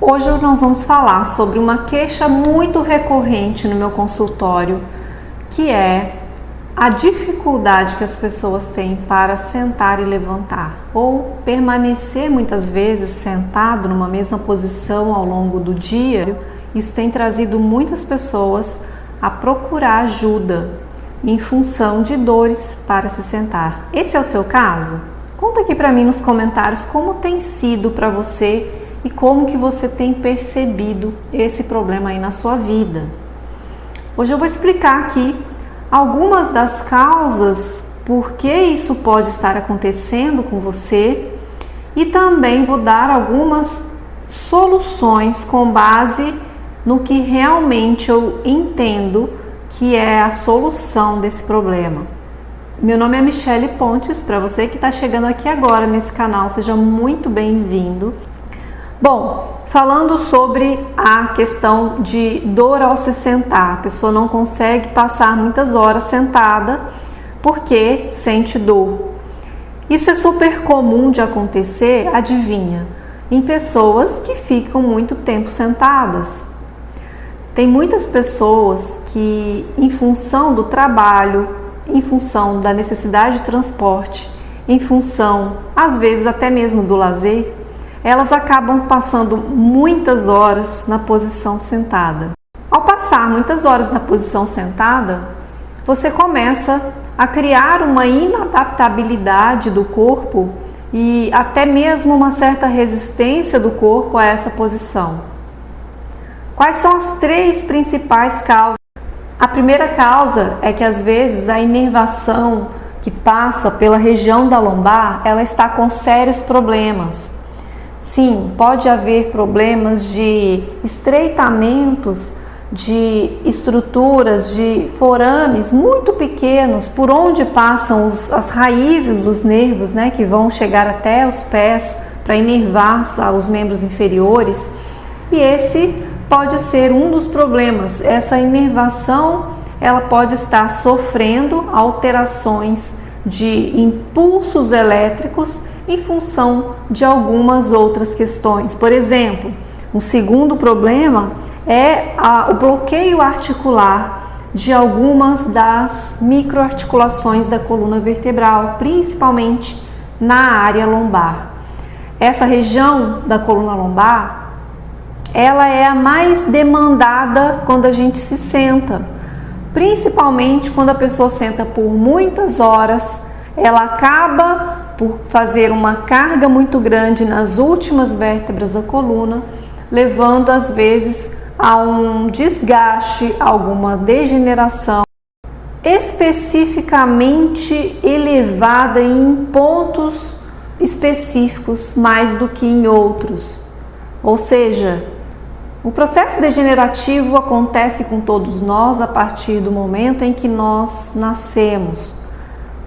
Hoje nós vamos falar sobre uma queixa muito recorrente no meu consultório, que é a dificuldade que as pessoas têm para sentar e levantar, ou permanecer muitas vezes sentado numa mesma posição ao longo do dia. Isso tem trazido muitas pessoas a procurar ajuda em função de dores para se sentar. Esse é o seu caso? Conta aqui para mim nos comentários como tem sido para você e como que você tem percebido esse problema aí na sua vida. Hoje eu vou explicar aqui algumas das causas por que isso pode estar acontecendo com você e também vou dar algumas soluções com base no que realmente eu entendo que é a solução desse problema. Meu nome é Michele Pontes, para você que está chegando aqui agora nesse canal, seja muito bem-vindo. Bom, falando sobre a questão de dor ao se sentar, a pessoa não consegue passar muitas horas sentada porque sente dor. Isso é super comum de acontecer, adivinha, em pessoas que ficam muito tempo sentadas. Tem muitas pessoas que, em função do trabalho, em função da necessidade de transporte, em função, às vezes até mesmo do lazer, elas acabam passando muitas horas na posição sentada. Ao passar muitas horas na posição sentada, você começa a criar uma inadaptabilidade do corpo e até mesmo uma certa resistência do corpo a essa posição. Quais são as três principais causas? A primeira causa é que às vezes a inervação que passa pela região da lombar, ela está com sérios problemas. Sim, pode haver problemas de estreitamentos de estruturas, de forames muito pequenos, por onde passam as raízes dos nervos, que vão chegar até os pés para inervar os membros inferiores. E esse pode ser um dos problemas. Essa inervação, ela pode estar sofrendo alterações de impulsos elétricos em função de algumas outras questões. Por exemplo, um segundo problema é o bloqueio articular de algumas das microarticulações da coluna vertebral, principalmente na área lombar. Essa região da coluna lombar, ela é a mais demandada quando a gente se senta, principalmente quando a pessoa senta por muitas horas, ela acaba por fazer uma carga muito grande nas últimas vértebras da coluna, levando às vezes a um desgaste, alguma degeneração especificamente elevada em pontos específicos mais do que em outros. Ou seja, o processo degenerativo acontece com todos nós a partir do momento em que nós nascemos.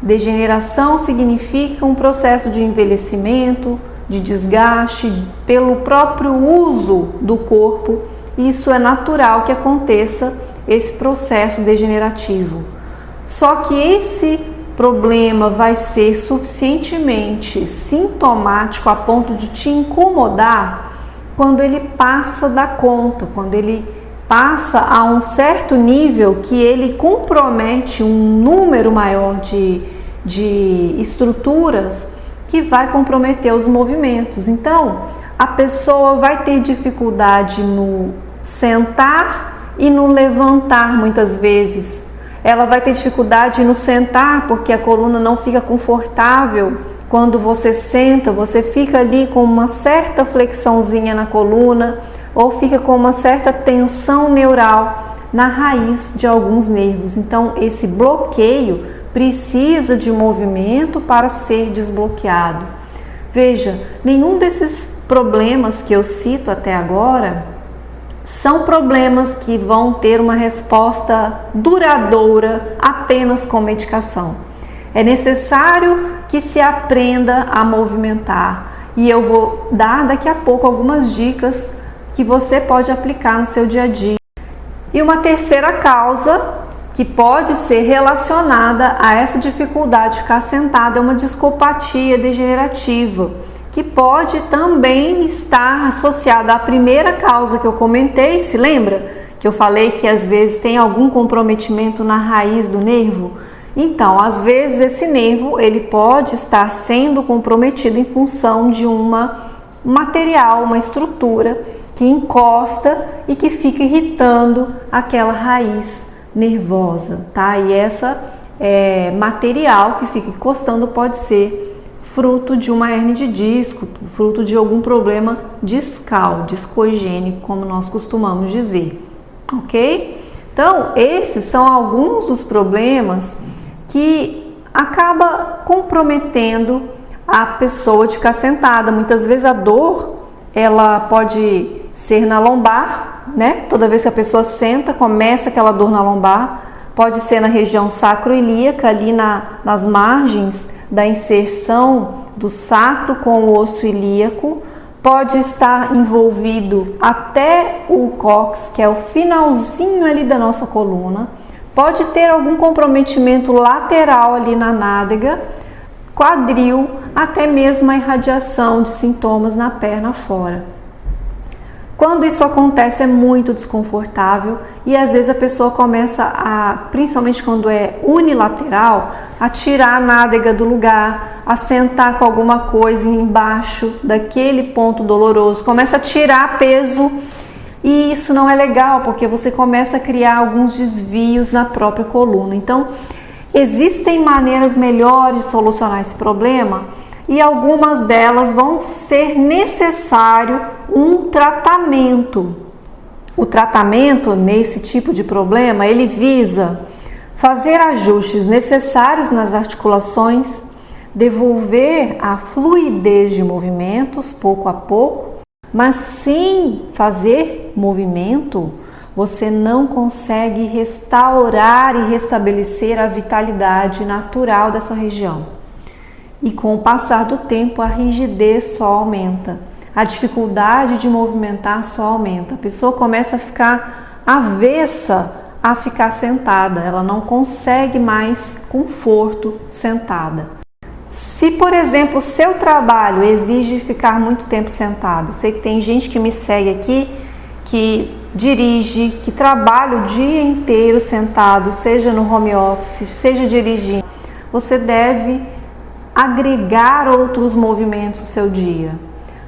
Degeneração significa um processo de envelhecimento, de desgaste pelo próprio uso do corpo. Isso é natural que aconteça, esse processo degenerativo. Só que esse problema vai ser suficientemente sintomático a ponto de te incomodar quando ele passa da conta, quando ele passa a um certo nível que ele compromete um número maior de estruturas que vai comprometer os movimentos. Então, a pessoa vai ter dificuldade no sentar e no levantar muitas vezes. Ela vai ter dificuldade no sentar porque a coluna não fica confortável. Quando você senta, você fica ali com uma certa flexãozinha na coluna ou fica com uma certa tensão neural na raiz de alguns nervos. Então, esse bloqueio precisa de movimento para ser desbloqueado. Veja, nenhum desses problemas que eu cito até agora são problemas que vão ter uma resposta duradoura apenas com medicação. É necessário que se aprenda a movimentar e eu vou dar daqui a pouco algumas dicas que você pode aplicar no seu dia a dia. E uma terceira causa que pode ser relacionada a essa dificuldade de ficar sentado é uma discopatia degenerativa, que pode também estar associada à primeira causa que eu comentei. Se lembra que eu falei que às vezes tem algum comprometimento na raiz do nervo? Então, às vezes esse nervo ele pode estar sendo comprometido em função de um material, uma estrutura que encosta e que fica irritando aquela raiz nervosa, tá? E essa material que fica encostando pode ser fruto de uma hernia de disco, fruto de algum problema discal, discogênico, como nós costumamos dizer, ok? Então, esses são alguns dos problemas que acaba comprometendo a pessoa de ficar sentada. Muitas vezes a dor, ela pode ser na lombar, né? Toda vez que a pessoa senta, começa aquela dor na lombar. Pode ser na região sacroiliaca, ali nas margens da inserção do sacro com o osso ilíaco. Pode estar envolvido até o cóccix, que é o finalzinho ali da nossa coluna. Pode ter algum comprometimento lateral ali na nádega, quadril, até mesmo a irradiação de sintomas na perna fora. Quando isso acontece é muito desconfortável e às vezes a pessoa começa principalmente quando é unilateral, a tirar a nádega do lugar, a sentar com alguma coisa embaixo daquele ponto doloroso, começa a tirar peso. E isso não é legal, porque você começa a criar alguns desvios na própria coluna. Então, existem maneiras melhores de solucionar esse problema e algumas delas vão ser necessário um tratamento. O tratamento nesse tipo de problema, ele visa fazer ajustes necessários nas articulações, devolver a fluidez de movimentos pouco a pouco, mas sem fazer movimento, você não consegue restaurar e restabelecer a vitalidade natural dessa região. E com o passar do tempo, a rigidez só aumenta, a dificuldade de movimentar só aumenta. A pessoa começa a ficar avessa a ficar sentada, ela não consegue mais conforto sentada. Se, por exemplo, o seu trabalho exige ficar muito tempo sentado, sei que tem gente que me segue aqui, que dirige, que trabalha o dia inteiro sentado, seja no home office, seja dirigindo, você deve agregar outros movimentos no seu dia.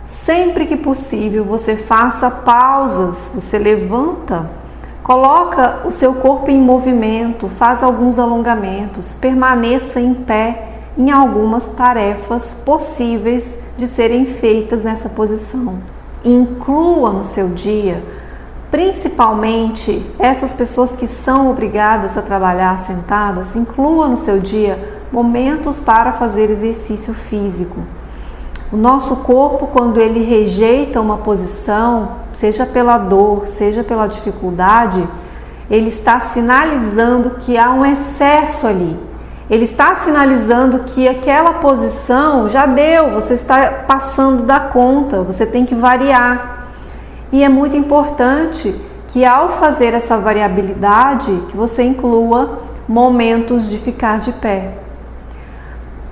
Sempre que possível, você faça pausas, você levanta, coloca o seu corpo em movimento, faz alguns alongamentos, permaneça em pé em algumas tarefas possíveis de serem feitas nessa posição. Inclua no seu dia, principalmente essas pessoas que são obrigadas a trabalhar sentadas, inclua no seu dia momentos para fazer exercício físico. O nosso corpo, quando ele rejeita uma posição, seja pela dor, seja pela dificuldade, ele está sinalizando que há um excesso ali. Ele está sinalizando que aquela posição já deu, você está passando da conta, você tem que variar. E é muito importante que ao fazer essa variabilidade, que você inclua momentos de ficar de pé.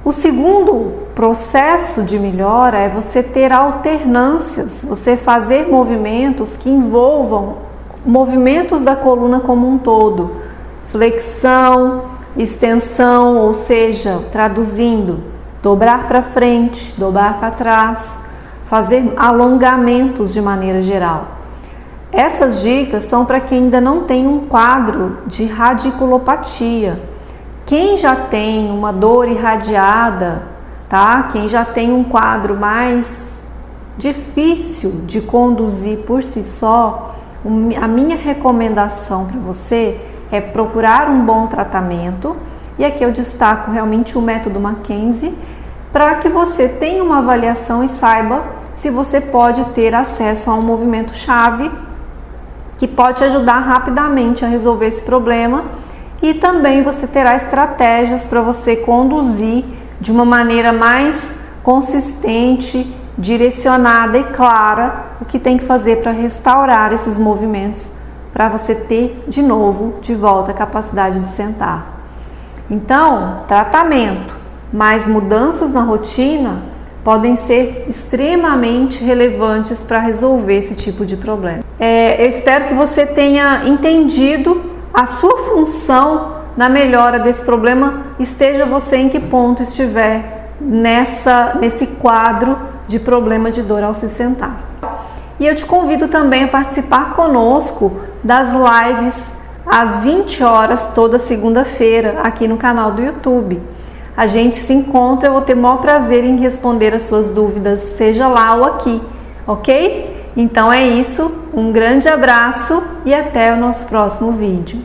O segundo processo de melhora é você ter alternâncias, você fazer movimentos que envolvam movimentos da coluna como um todo, flexão, extensão, ou seja, traduzindo, dobrar para frente, dobrar para trás, fazer alongamentos de maneira geral. Essas dicas são para quem ainda não tem um quadro de radiculopatia. Quem já tem uma dor irradiada, tá? Quem já tem um quadro mais difícil de conduzir por si só, a minha recomendação para você é procurar um bom tratamento, e aqui eu destaco realmente o método Mackenzie, para que você tenha uma avaliação e saiba se você pode ter acesso a um movimento-chave que pode ajudar rapidamente a resolver esse problema, e também você terá estratégias para você conduzir de uma maneira mais consistente, direcionada e clara o que tem que fazer para restaurar esses movimentos, para você ter de novo, de volta, a capacidade de sentar. Então, tratamento, mais mudanças na rotina, podem ser extremamente relevantes para resolver esse tipo de problema. Eu espero que você tenha entendido a sua função na melhora desse problema, esteja você em que ponto estiver nesse quadro de problema de dor ao se sentar. E eu te convido também a participar conosco das lives às 20 horas toda segunda-feira aqui no canal do YouTube. A gente se encontra, eu vou ter o maior prazer em responder as suas dúvidas, seja lá ou aqui, ok? Então é isso, um grande abraço e até o nosso próximo vídeo.